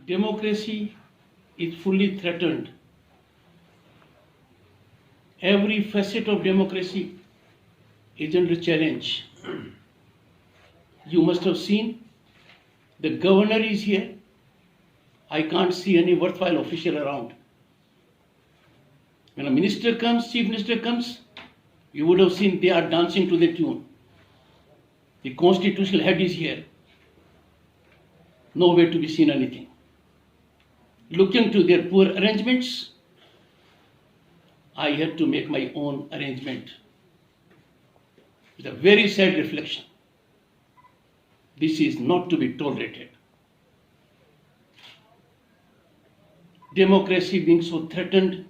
Democracy is fully threatened. Every facet of democracy is under challenge. You must have seen the governor is here. I can't see any worthwhile official around. When a minister comes, chief minister comes, you would have seen they are dancing to the tune. The constitutional head is here. Nowhere to be seen anything. Looking to their poor arrangements, I had to make my own arrangement. It's a very sad reflection. This is not to be tolerated. Democracy being so threatened,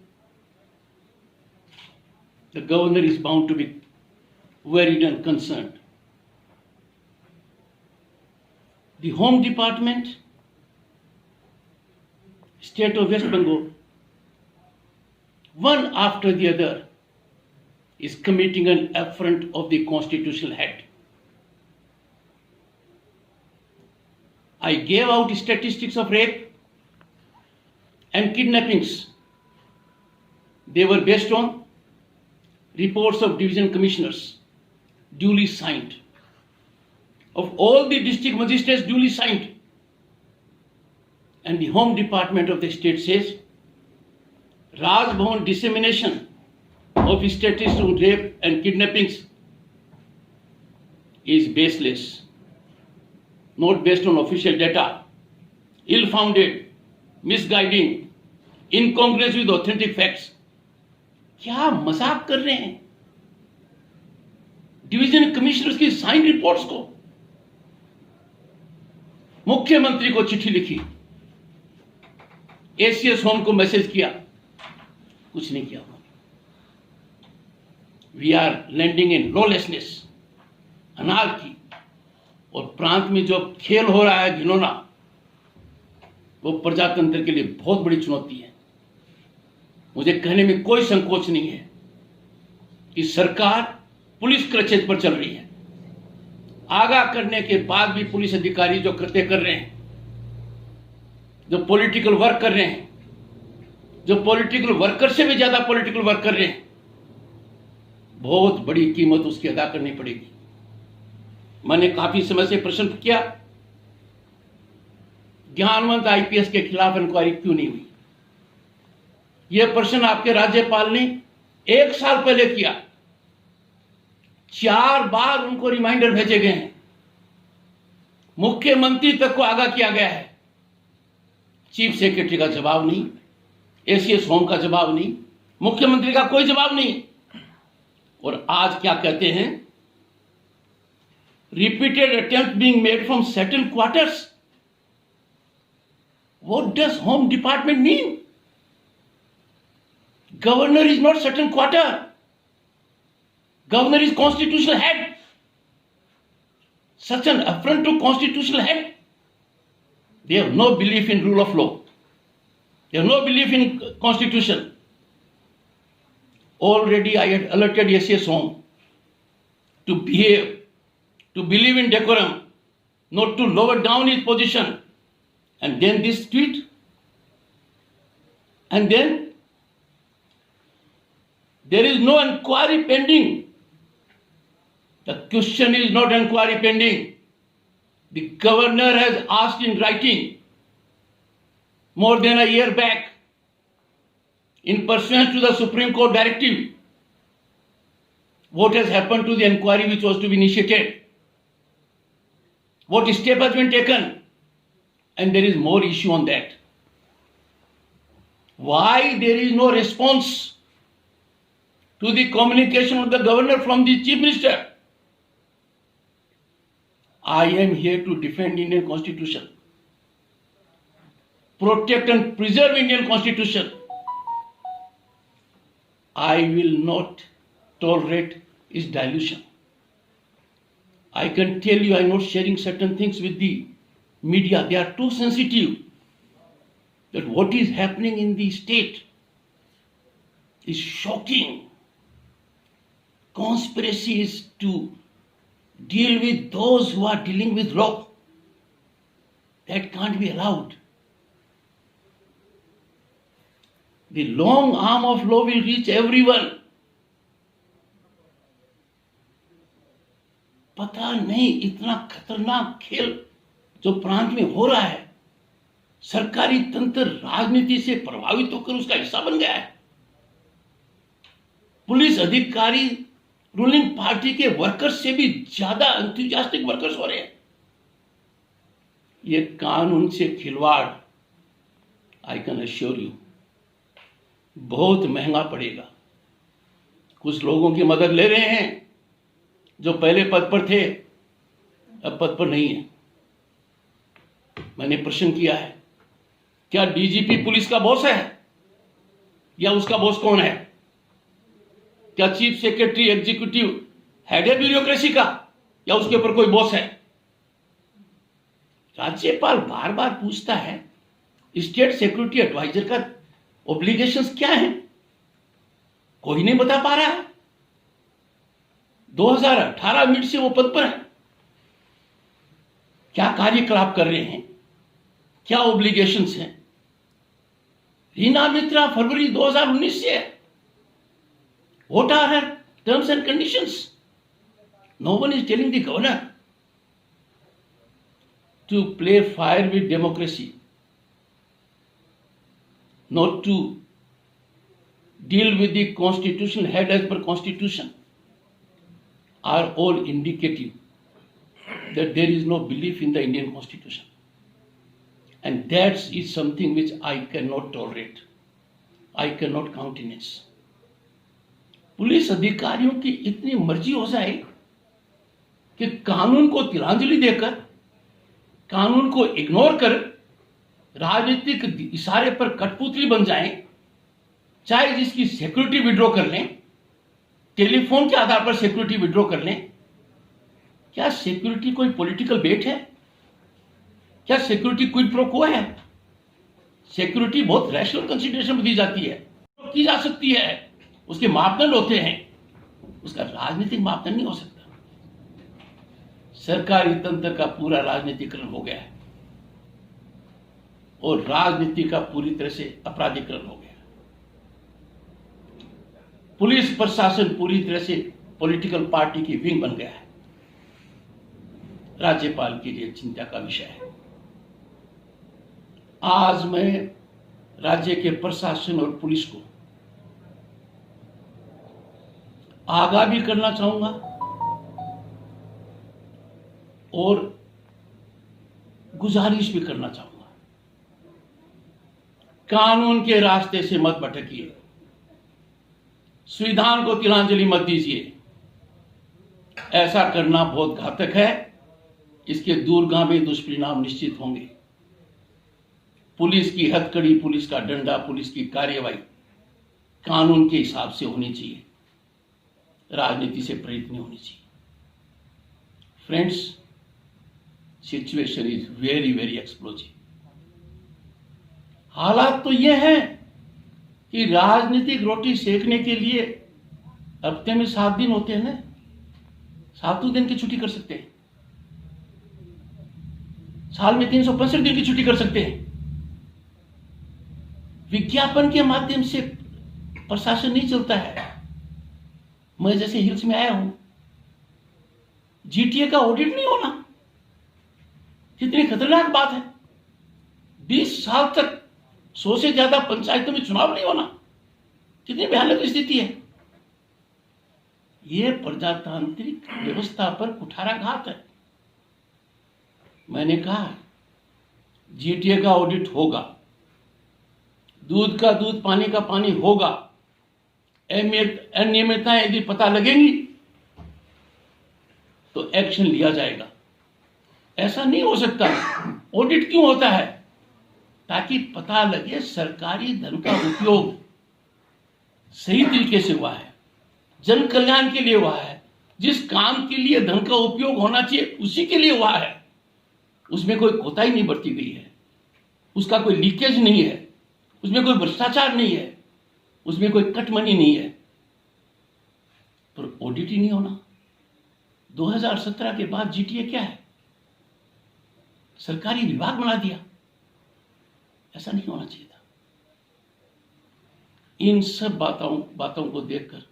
the governor is bound to be worried and concerned. The Home Department, State of West Bengal, one after the other, is committing an affront of the constitutional head. I gave out statistics of rape and kidnappings. They were based on reports of division commissioners, duly signed. Of all the district magistrates, duly signed. And the Home Department of the state says, Raj Bhavan dissemination of statistics on rape and kidnappings is baseless, not based on official data, ill-founded, misguiding, incongruous with authentic facts. क्या मजाक कर रहे हैं? Division commissioners की sign reports को, मुख्यमंत्री को चिट्ठी लिखी, एसीएस होम को मैसेज किया, कुछ नहीं किया उन्होंने. We are landing in lawlessness, anarchy, और प्रांत में जो खेल हो रहा है घिनौना, वो प्रजातंत्र के लिए बहुत बड़ी चुनौती है. मुझे कहने में कोई संकोच नहीं है कि सरकार पुलिस क्रचेज पर चल रही है. आगाह करने के बाद भी पुलिस अधिकारी जो कृत्य कर रहे हैं, जो पॉलिटिकल वर्क कर रहे हैं, जो पॉलिटिकल वर्कर से भी ज्यादा पॉलिटिकल वर्क कर रहे हैं, बहुत बड़ी कीमत उसकी अदा करनी पड़ेगी. मैंने काफी समय से प्रश्न किया, ज्ञानवंत आईपीएस के खिलाफ इंक्वायरी क्यों नहीं हुई. यह प्रश्न आपके राज्यपाल ने 1 साल पहले किया. 4 बार उनको रिमाइंडर भेजे गए हैं. मुख्यमंत्री तक को आगाह किया गया है. चीफ सेक्रेटरी का जवाब नहीं, एसीएस होम का जवाब नहीं, मुख्यमंत्री का कोई जवाब नहीं. और आज क्या कहते हैं, repeated attempt being made from certain quarters. What does home department mean? Governor is not certain quarter. Governor is constitutional head. Such an affront to constitutional head. They have no belief in rule of law. They have no belief in constitution. Already I had alerted SCS Home to behave, to believe in decorum, not to lower down his position. And then this tweet. And then there is no inquiry pending. The question is not inquiry pending. The governor has asked in writing more than a year back, in pursuance to the Supreme Court directive, what has happened to the inquiry which was to be initiated, what step has been taken, and there is more issue on that. Why there is no response to the communication of the governor from the chief minister? I am here to defend Indian Constitution, protect and preserve Indian Constitution. I will not tolerate its dilution. I can tell you I am not sharing certain things with the media. They are too sensitive. That what is happening in the state is shocking. Conspiracy is to deal with those who are dealing with law. That can't be allowed. The long arm of law will reach everyone. पता नहीं इतना खतरनाक खेल जो प्रांत में हो रहा है, सरकारी तंत्र राजनीति से प्रभावित होकर उसका हिस्सा बन गया है। पुलिस अधिकारी रूलिंग पार्टी के वर्कर्स से भी ज्यादा एंथुसियास्टिक वर्कर्स हो रहे हैं। ये कानून से खिलवाड़, आई कैन अश्योर यू, बहुत महंगा पड़ेगा। कुछ लोगों की मदद ले रहे हैं जो पहले पद पर थे, अब पद पर नहीं है। मैंने प्रश्न किया है, क्या डीजीपी पुलिस का बॉस है या उसका बॉस कौन है? क्या चीफ सेक्रेटरी एग्जीक्यूटिव हेड है ब्यूरोक्रेसी का या उसके ऊपर कोई बॉस है? राज्यपाल बार बार पूछता है स्टेट सिक्योरिटी एडवाइजर का ऑब्लिगेशंस क्या है, कोई नहीं बता पा रहा है। 2018 मिनट से वो पद पर है। क्या कार्यकलाप कर रहे हैं, क्या ऑब्लिगेशंस हैं? रीना मित्रा फरवरी 2019 से है। What are her terms and conditions? No one is telling the governor to play fire with democracy, not to deal with the constitutional head as per constitution, are all indicative that there is no belief in the Indian constitution. And that is something which I cannot tolerate. I cannot countenance. Police अधिकारियों की इतनी मर्जी हो जाए कि कानून को तिलांजलि देकर, कानून को इग्नोर कर राजनीतिक इशारे पर कठपुतली बन जाएं, चाहे जिसकी सिक्योरिटी विड्रॉ कर लें, टेलीफोन के आधार पर सिक्योरिटी विड्रॉ कर लें। क्या सिक्योरिटी कोई पॉलिटिकल बेट है? क्या सिक्योरिटी क्विड प्रो क्वो है? सिक्योरिटी बहुत रैशनल कंसीडरेशन में दी जाती है, की जा सकती है, उसके मापदंड होते हैं, उसका राजनीतिक मापदंड नहीं हो सकता। सरकारी तंत्र का पूरा राजनीतिकरण हो गया है और राजनीति का पूरी तरह से अपराधीकरण हो गया। पुलिस प्रशासन पूरी तरह से पॉलिटिकल पार्टी की विंग बन गया है। राज्यपाल के लिए चिंता का विषय है। आज मैं राज्य के प्रशासन और पुलिस को आगाह भी करना चाहूंगा और गुजारिश भी करना चाहूंगा, कानून के रास्ते से मत भटकिए, संविधान को तिलांजलि मत दीजिए। ऐसा करना बहुत घातक है, इसके दूरगामी दुष्परिणाम निश्चित होंगे। पुलिस की हथकड़ी, पुलिस का डंडा, पुलिस की कार्यवाही कानून के हिसाब से होनी चाहिए, राजनीति से प्रेरित नहीं होनी चाहिए। Friends, situation is very very explosive. हालात तो यह है कि राजनीतिक रोटी सेकने के लिए हफ्ते में 7 दिन होते हैं ना, 7 दिन की छुट्टी कर सकते हैं, साल में 365 दिन की छुट्टी कर सकते हैं। विज्ञापन के माध्यम से प्रशासन नहीं चलता है। मैं जैसे हिल्स में आया हूं, जीटीए का ऑडिट नहीं होना कितनी खतरनाक बात है। 20 साल तक 100 से ज्यादा पंचायतों में चुनाव नहीं होना कितनी भयानक स्थिति है। यह प्रजातांत्रिक व्यवस्था पर कुठाराघात है। मैंने कहा जीटीए का ऑडिट होगा, दूध का दूध पानी का पानी होगा, अनियमितताएं यदि पता लगेंगी तो एक्शन लिया जाएगा। ऐसा नहीं हो सकता। ऑडिट क्यों होता है? ताकि पता लगे सरकारी धन का उपयोग सही तरीके से हुआ है, जन कल्याण के लिए हुआ है, जिस काम के लिए धन का उपयोग होना चाहिए उसी के लिए हुआ है, उसमें कोई कोताही नहीं बरती गई है, उसका कोई लीकेज नहीं है, उसमें कोई भ्रष्टाचार नहीं है, उसमें कोई कटमनी नहीं है, पर ऑडिट ही नहीं होना। 2017 के बाद जीटीए क्या है? सरकारी विभाग बना दिया। ऐसा नहीं होना चाहिए था। इन सब बातों को देखकर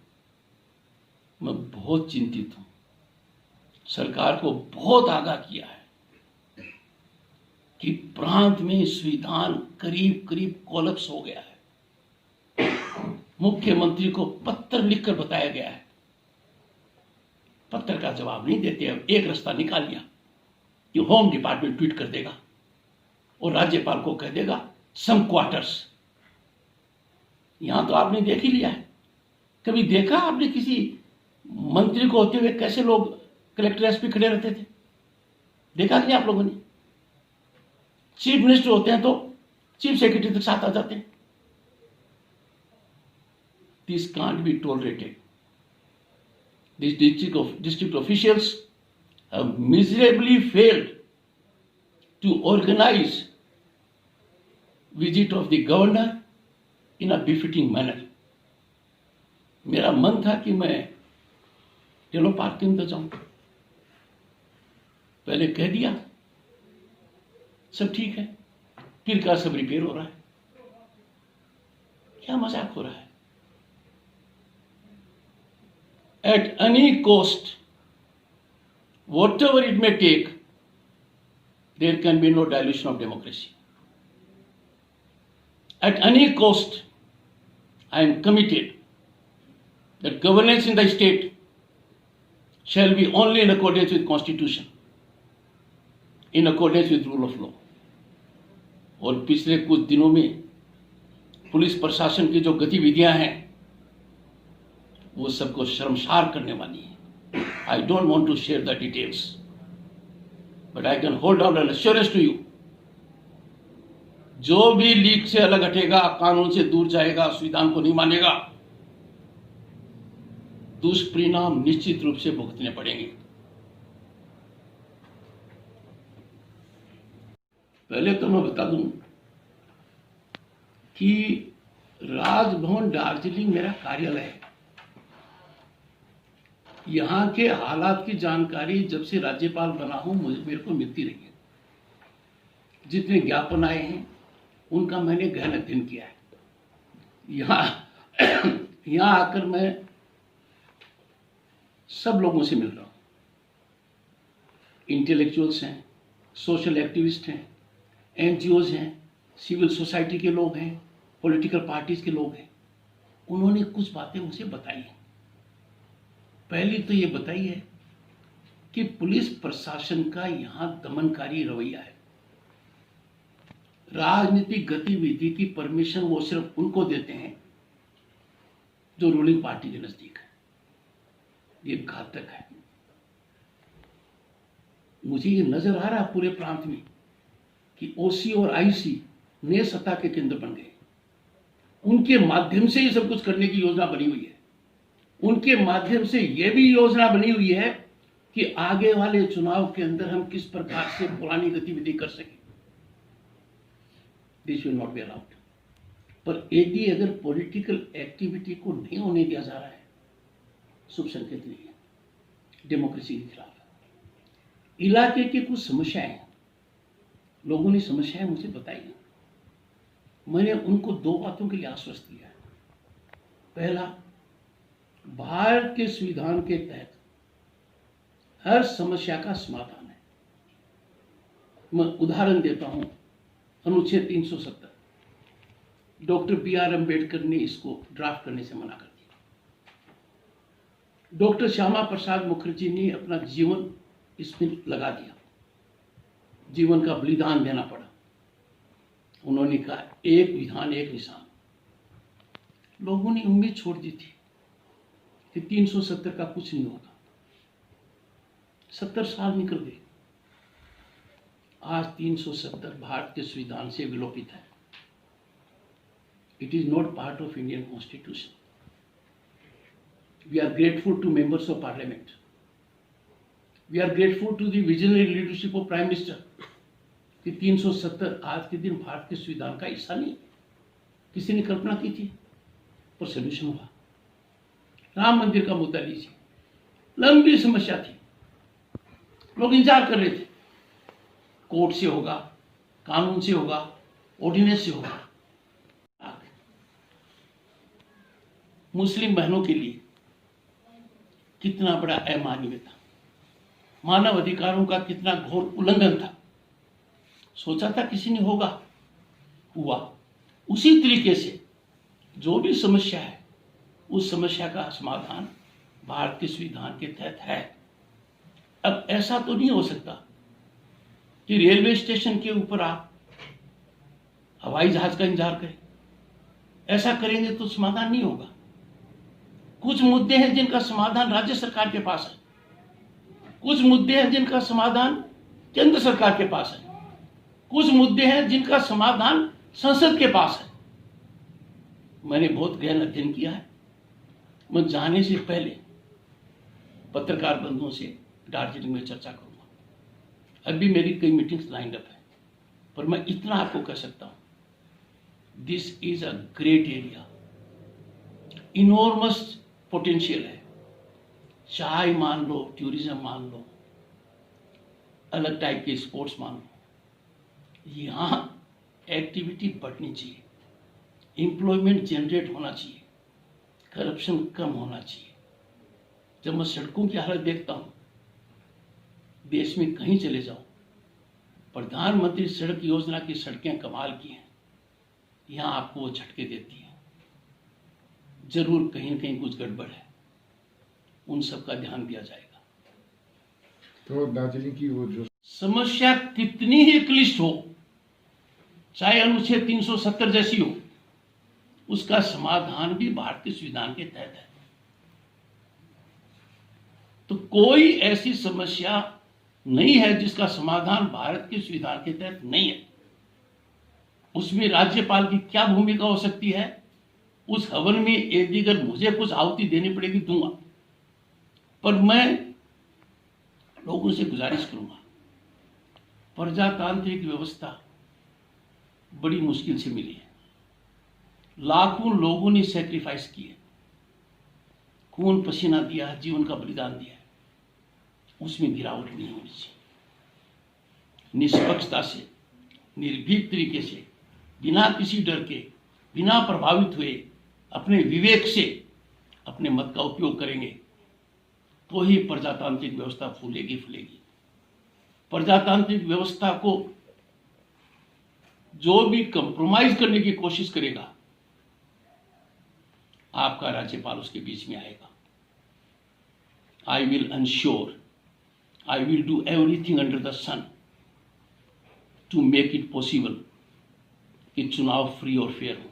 मैं बहुत चिंतित हूं। सरकार को बहुत आगाह किया है कि प्रांत में संविधान करीब करीब कोलैप्स हो गया है। मुख्यमंत्री को पत्र लिखकर बताया गया है, पत्र का जवाब नहीं देते। अब एक रास्ता निकाल लिया कि होम डिपार्टमेंट ट्वीट कर देगा और राज्यपाल को कह देगा सम क्वार्टर्स। यहां तो आपने देख ही लिया है। कभी देखा आपने किसी मंत्री को होते हुए कैसे लोग कलेक्टर एसपी खड़े रहते थे? देखा कि नहीं आप लोगों ने? चीफ मिनिस्टर होते हैं तो चीफ सेक्रेटरी तक साथ आ जाते हैं। This can't be tolerated. These district officials have miserably failed to organize visit of the governor in a befitting manner. मेरा मन था कि मैं टेलो पार्क के अंदर जाऊं, पहले कह दिया सब ठीक है, फिर क्या सब रिपेयर हो रहा है। क्या मजाक हो रहा है? At any cost, whatever it may take, there can be no dilution of democracy. At any cost, I am committed that governance in the state shall be only in accordance with Constitution, in accordance with rule of law. और पिछले कुछ दिनों में police प्रशासन की जो गतिविधियां हैं वो सबको शर्मसार करने वाली है। I don't want to share the details, but I can hold out an assurance to you, जो भी लीग से अलग हटेगा, कानून से दूर जाएगा, संविधान को नहीं मानेगा, दुष्परिणाम निश्चित रूप से भुगतने पड़ेंगे। पहले तो मैं बता दूं कि राजभवन दार्जिलिंग मेरा कार्यालय है। यहां के हालात की जानकारी जब से राज्यपाल बना हूं मेरे को मिलती रही है। जितने ज्ञापन आए हैं उनका मैंने गहन अध्ययन किया है। यहां आकर मैं सब लोगों से मिल रहा हूं। इंटेलेक्चुअल्स हैं, सोशल एक्टिविस्ट हैं, एनजीओज हैं, सिविल सोसाइटी के लोग हैं, पॉलिटिकल पार्टीज के लोग हैं। उन्होंने कुछ बातें मुझे बताई हैं। पहली तो ये बताई है कि पुलिस प्रशासन का यहां दमनकारी रवैया है। राजनीतिक गतिविधि की परमिशन वो सिर्फ उनको देते हैं जो रूलिंग पार्टी के नजदीक है। ये घातक है। मुझे ये नजर आ रहा है पूरे प्रांत में कि ओसी और आईसी नए सत्ता के केंद्र बन गए। उनके माध्यम से ये सब कुछ करने की योजना बनी हुई है। उनके माध्यम से यह भी योजना बनी हुई है कि आगे वाले चुनाव के अंदर हम किस प्रकार से पुरानी गतिविधि कर सकें। This will not be allowed. पर यदि अगर पॉलिटिकल एक्टिविटी को नहीं होने दिया जा रहा है, शुभ संकेत नहीं है, डेमोक्रेसी के खिलाफ है। इलाके की कुछ समस्याएं हैं, लोगों ने समस्याएं मुझे बताई। मैंने उनको दो बातों के लिए आश्वस्त किया है। पहला, भारत के संविधान के तहत हर समस्या का समाधान है। मैं उदाहरण देता हूं, अनुच्छेद 370, डॉक्टर BR अम्बेडकर ने इसको ड्राफ्ट करने से मना कर दिया। डॉक्टर श्यामा प्रसाद मुखर्जी ने अपना जीवन इसमें लगा दिया, जीवन का बलिदान देना पड़ा। उन्होंने कहा एक विधान एक निशान। लोगों ने उम्मीद छोड़ दी थी कि 370 का कुछ नहीं होगा। 70 साल निकल गए, आज 370 भारत के संविधान से विलोपित है। It is not part of Indian constitution. We are grateful to members of parliament. We are grateful to the visionary leadership of prime minister कि 370 आज के दिन भारत के संविधान का हिस्सा नहीं। किसी ने कल्पना की थी, पर सोल्यूशन हुआ। राम मंदिर का मुद्दा लीजिए, लंबी समस्या थी, लोग इंतजार कर रहे थे, कोर्ट से होगा, कानून से होगा, ऑर्डिनेंस से होगा। मुस्लिम बहनों के लिए कितना बड़ा अमानवीय था, मानव अधिकारों का कितना घोर उल्लंघन था। सोचा था किसी ने होगा, हुआ। उसी तरीके से जो भी समस्या है उस समस्या का समाधान भारतीय संविधान के तहत है। अब ऐसा तो नहीं हो सकता कि रेलवे स्टेशन के ऊपर आप हवाई जहाज का इंतजार करें। ऐसा करेंगे तो समाधान नहीं होगा। कुछ मुद्दे हैं जिनका समाधान राज्य सरकार के पास है, कुछ मुद्दे हैं जिनका समाधान केंद्र सरकार के पास है, कुछ मुद्दे हैं जिनका समाधान संसद के पास है। मैंने बहुत गहन अध्ययन किया है। मैं जाने से पहले पत्रकार बंधुओं से दार्जिलिंग में चर्चा करूंगा। अभी मेरी कई मीटिंग्स लाइन अप है, पर मैं इतना आपको कह सकता हूं, this is a great area, enormous potential है। चाय मान लो, टूरिज्म मान लो, अलग टाइप के स्पोर्ट्स मान लो, यहां एक्टिविटी बढ़नी चाहिए, एम्प्लॉयमेंट जनरेट होना चाहिए, करप्शन कम होना चाहिए। जब मैं सड़कों की हालत देखता हूं, देश में कहीं चले जाओ, प्रधानमंत्री सड़क योजना की सड़कें कमाल की हैं, यहां आपको वो झटके देती हैं। जरूर कहीं न कहीं कुछ गड़बड़ है, उन सब का ध्यान दिया जाएगा। तो दार्जिलिंग की वो जो समस्या कितनी ही क्लिष्ट हो, चाहे अनुच्छेद 370 जैसी हो, उसका समाधान भी भारतीय संविधान के तहत है। तो कोई ऐसी समस्या नहीं है जिसका समाधान भारत के संविधान के तहत नहीं है। उसमें राज्यपाल की क्या भूमिका हो सकती है? उस हवन में यदि अगर मुझे कुछ आहुति देनी पड़ेगी दूंगा, पर मैं लोगों से गुजारिश करूंगा, प्रजातांत्रिक व्यवस्था बड़ी मुश्किल से मिली है। लाखों लोगों ने सैक्रिफाइस किए, खून पसीना दिया, जीवन का बलिदान दिया, उसमें गिरावट नहीं होनी चाहिए। निष्पक्षता से, निर्भीक तरीके से, बिना किसी डर के, बिना प्रभावित हुए, अपने विवेक से अपने मत का उपयोग करेंगे तो ही प्रजातांत्रिक व्यवस्था फूलेगी फूलेगी। प्रजातांत्रिक व्यवस्था को जो भी कंप्रोमाइज करने की कोशिश करेगा, आपका राज्यपाल उसके बीच में आएगा। I will unsure, I will do everything under the sun to make it possible कि चुनाव फ्री और फेयर हो।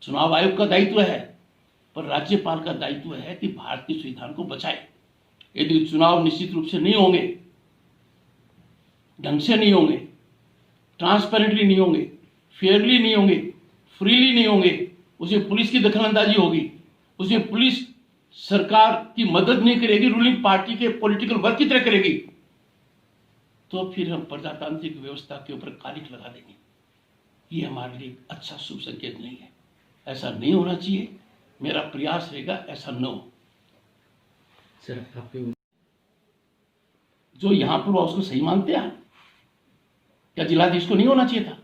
चुनाव आयोग का दायित्व है, पर राज्यपाल का दायित्व है कि भारतीय संविधान को बचाए। यदि चुनाव निश्चित रूप से नहीं होंगे, ढंग से नहीं होंगे, ट्रांसपेरेंटली नहीं होंगे, फेयरली नहीं होंगे, फ्रीली नहीं होंगे, उसमें पुलिस की दखलंदाजी होगी, उसमें पुलिस सरकार की मदद नहीं करेगी, रूलिंग पार्टी के पॉलिटिकल वर्क की तरह करेगी, तो फिर हम प्रजातांत्रिक व्यवस्था के ऊपर कालिख लगा देंगे। ये हमारे लिए अच्छा शुभ संकेत नहीं है। ऐसा नहीं होना चाहिए। मेरा प्रयास रहेगा ऐसा न हो। सर आपके जो यहां पर हुआ उसको सही मानते हैं? क्या जिलाधीश को नहीं होना चाहिए था?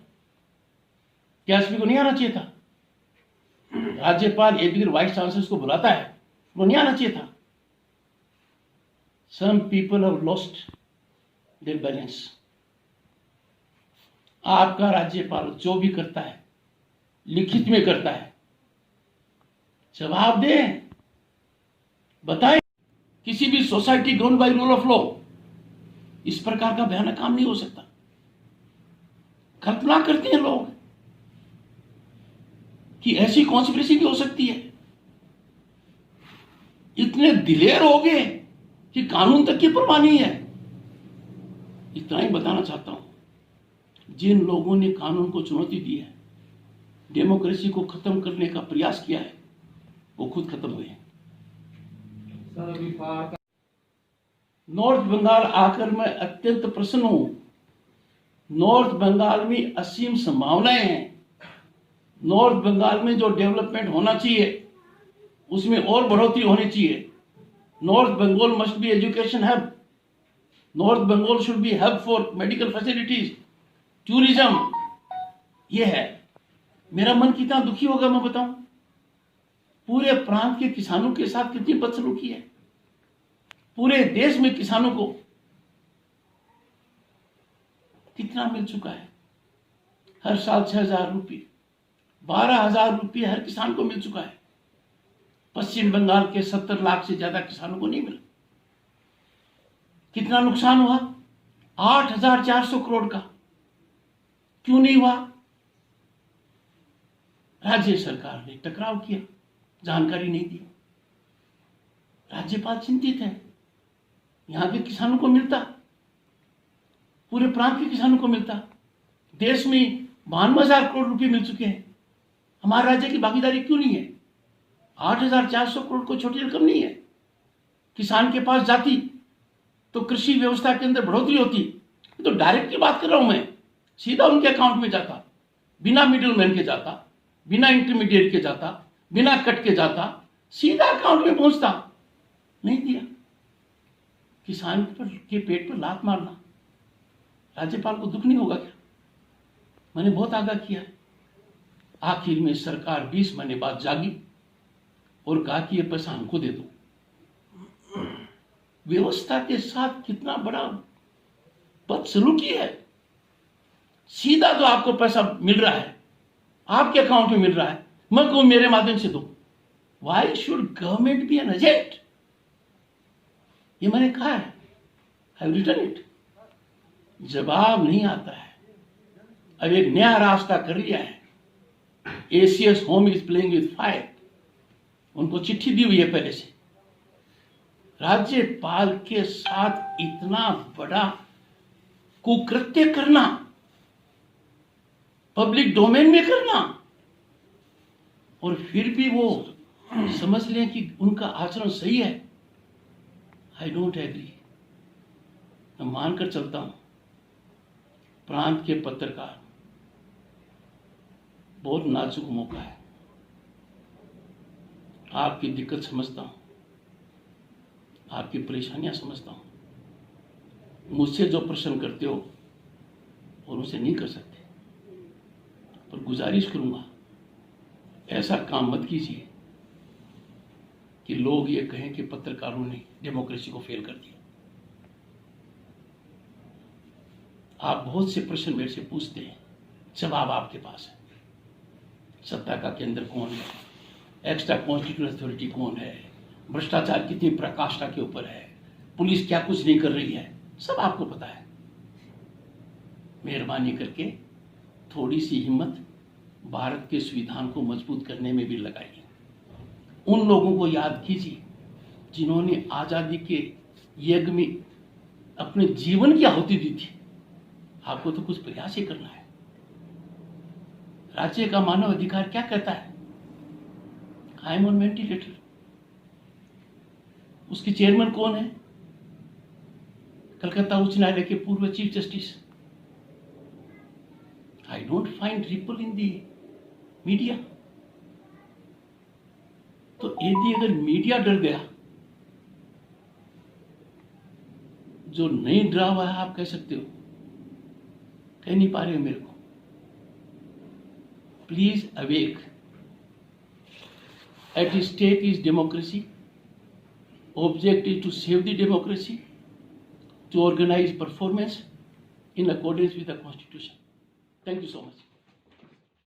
क्या एसपी को नहीं आना चाहिए था? राज्यपाल एक वाइस चांसलर को बुलाता है, वो नहीं आना चाहिए था? Some people have lost their balance. आपका राज्यपाल जो भी करता है लिखित में करता है, जवाब दे, बताए। किसी भी society govern by rule of law इस प्रकार का भयानक काम नहीं हो सकता। कल्पना करते हैं लोग कि ऐसी कॉन्स्पिरेसी भी हो सकती है। इतने दिलेर हो गए कि कानून तक की परवाह नहीं है। इतना ही बताना चाहता हूं, जिन लोगों ने कानून को चुनौती दी है, डेमोक्रेसी को खत्म करने का प्रयास किया है, वो खुद खत्म हुए हैं। नॉर्थ बंगाल आकर मैं अत्यंत प्रसन्न हूं। नॉर्थ बंगाल में असीम संभावनाएं हैं। नॉर्थ बंगाल में जो डेवलपमेंट होना चाहिए उसमें और बढ़ोतरी होनी चाहिए। North Bengal must be education hub. North Bengal should be hub for medical facilities, tourism. ये है। मेरा मन कितना दुखी होगा मैं बताऊं। पूरे प्रांत के किसानों के साथ कितनी बदसलूकी है। पूरे देश में किसानों को कितना मिल चुका है। हर साल 6,000 रुपये, 12,000 रुपये हर किसान को मिल चुका है। पश्चिम बंगाल के 70 लाख से ज्यादा किसानों को नहीं मिला। कितना नुकसान हुआ? 8,400 करोड़ का। क्यों नहीं हुआ? राज्य सरकार ने टकराव किया, जानकारी नहीं दी। राज्यपाल चिंतित है। यहां के किसानों को मिलता, पूरे प्रांत के किसानों को मिलता। देश में 92,000 करोड़ रुपए मिल चुके हैं। हमारे राज्य की भागीदारी क्यों नहीं है? 8,400 करोड़ को छोटी रकम नहीं है। किसान के पास जाती तो कृषि व्यवस्था के अंदर बढ़ोतरी होती। तो डायरेक्ट की बात कर रहा हूं मैं, सीधा उनके अकाउंट में जाता, बिना मिडिल मैन के जाता, बिना इंटरमीडिएट के जाता, बिना कट के जाता, सीधा अकाउंट में पहुंचता। नहीं दिया। किसान के पेट पर लात मारना, राज्यपाल को दुख नहीं होगा क्या? मैंने बहुत आगाह किया। आखिर में सरकार 20 महीने बाद जागी और कहा कि यह पैसा हमको दे दो। व्यवस्था के साथ कितना बड़ा बदसलूकी है। सीधा तो आपको पैसा मिल रहा है, आपके अकाउंट में मिल रहा है, मैं कहूं मेरे माध्यम से दो। Why should government be an agent? ये मैंने कहा है, आई हैव रिटन इट। जवाब नहीं आता है। अब एक नया रास्ता कर लिया है। ACS home is playing with fire. उनको चिट्ठी दी हुई है पहले से। राज्यपाल के साथ इतना बड़ा कुकृत्य करना, पब्लिक डोमेन में करना, और फिर भी वो समझ लें कि उनका आचरण सही है। I don't agree. मैं मानकर चलता हूं प्रांत के पत्रकार, बहुत नाजुक मौका है। आपकी दिक्कत समझता हूं, आपकी परेशानियां समझता हूं। मुझसे जो प्रश्न करते हो और उसे नहीं कर सकते, पर गुजारिश करूंगा ऐसा काम मत कीजिए कि लोग ये कहें कि पत्रकारों ने डेमोक्रेसी को फेल कर दिया। आप बहुत से प्रश्न मेरे से पूछते हैं, जवाब आपके पास है। सत्ता का केंद्र कौन है, एक्स्ट्रा कॉन्स्टिट्यूशनल अथॉरिटी कौन है, भ्रष्टाचार कितनी प्रकाष्ठा के ऊपर है, पुलिस क्या कुछ नहीं कर रही है, सब आपको पता है। मेहरबानी करके थोड़ी सी हिम्मत भारत के संविधान को मजबूत करने में भी लगाइए। उन लोगों को याद कीजिए जिन्होंने आजादी के यज्ञ में अपने जीवन की आहुति दी थी। आपको तो कुछ प्रयास ही करना है। राज्य का मानव अधिकार क्या कहता है? I am on ventilator. उसके चेयरमैन कौन है? कलकत्ता उच्च न्यायालय के पूर्व chief justice. I don't find ripple in the media. तो यदि अगर मीडिया डर गया, जो नहीं डरा हुआ है, आप कह सकते हो, कह नहीं पा रहे हो मेरे को। Please awake. At stake is democracy. Object is to save the democracy, to organize performance in accordance with the Constitution. Thank you so much.